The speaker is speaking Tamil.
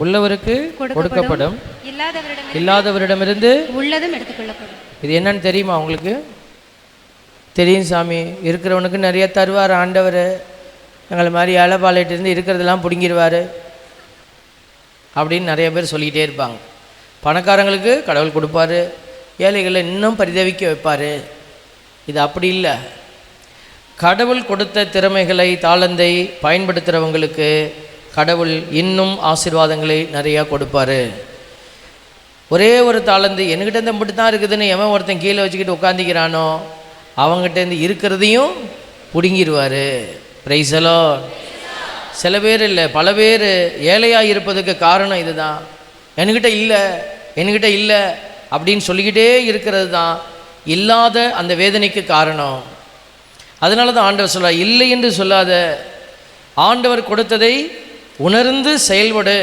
உள்ளவருக்கு கொடுக்கப்படும், இல்லாதவரிடமிருந்து உள்ளதும் எடுத்துக்கொள்ளப்படும். இது என்னன்னு தெரியுமா உங்களுக்கு? தெரியும் சாமி, இருக்கிறவனுக்கு நிறைய தருவார் ஆண்டவர், எங்களை மாதிரி ஏழைப்பாளையிட்டிருந்து இருக்கிறதெல்லாம் பிடுங்கிடுவார் அப்படின்னு நிறைய பேர் சொல்லிக்கிட்டே இருப்பாங்க. பணக்காரங்களுக்கு கடவுள் கொடுப்பாரு, ஏழைகளை இன்னும் பரிதவிக்க வைப்பார். இது அப்படி இல்லை. கடவுள் கொடுத்த திறமைகளை, தாளந்தை பயன்படுத்துகிறவங்களுக்கு கடவுள் இன்னும் ஆசீர்வாதங்களை நிறையா கொடுப்பார். ஒரே ஒரு தாளந்து என்கிட்ட இருந்து மட்டும் தான் இருக்குதுன்னு எவன் ஒருத்தன் கீழே வச்சுக்கிட்டு உட்காந்துக்கிறானோ அவங்ககிட்டேருந்து இருக்கிறதையும் பிடுங்கிடுவார். Praise the Lord. சில பேர் இல்லை, பல பேர் ஏழையாக இருப்பதுக்கு காரணம் இதுதான். என்கிட்ட இல்லை அப்படின்னு சொல்லிக்கிட்டே இருக்கிறது தான் இல்லாத அந்த வேதனைக்கு காரணம். அதனால தான் ஆண்டவர் சொல்றார், இல்லை என்று சொல்லாத, ஆண்டவர் கொடுத்ததை உணர்ந்து செயல்படு.